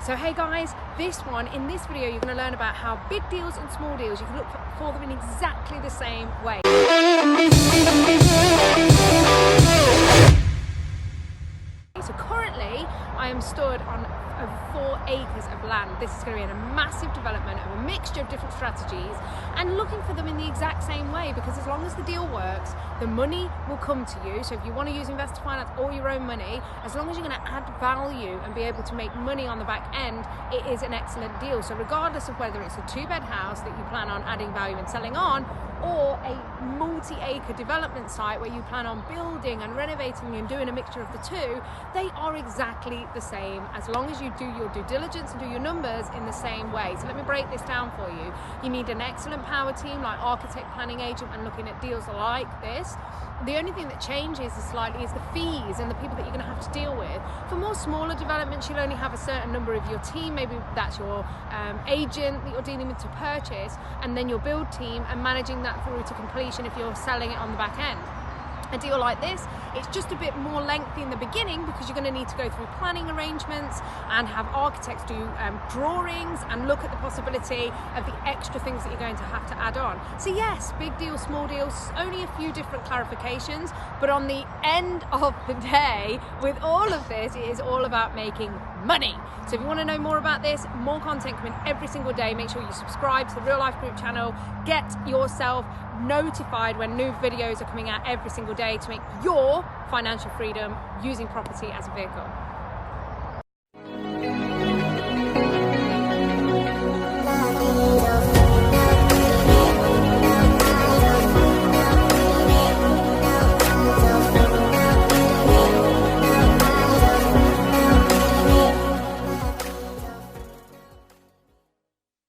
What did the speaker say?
So hey guys, in this video you're going to learn about how big deals and small deals, you can look for them in exactly the same way. So currently I am stood on over 4 acres of land. This is going to be a massive development of a mixture of different strategies and looking for them in the exact same way, because as long as the deal works, the money will come to you. So if you want to use investor finance or your own money, as long as you're going to add value and be able to make money on the back end, it is an excellent deal. So regardless of whether it's a 2-bed house that you plan on adding value and selling on, or a multi-acre development site where you plan on building and renovating and doing a mixture of the two, they are exactly the same as long as you do your due diligence and do your numbers in the same way. So let me break this down for you. You need an excellent power team like architect, planning agent, and looking at deals like this. The only thing that changes slightly is the fees and the people that you're going to have to deal with. For more smaller developments, you'll only have a certain number of your team. Maybe that's your agent that you're dealing with to purchase, and then your build team and managing that through to completion if you're selling it on the back end. A deal like this, it's just a bit more lengthy in the beginning because you're going to need to go through planning arrangements and have architects do drawings and look at the possibility of the extra things that you're going to have to add on. So yes, big deals, small deals, only a few different clarifications, but on the end of the day, with all of this, it is all about making money. So if you want to know more about this, more content coming every single day, make sure you subscribe to the Real Life Group channel, get yourself notified when new videos are coming out every single day to make your financial freedom using property as a vehicle.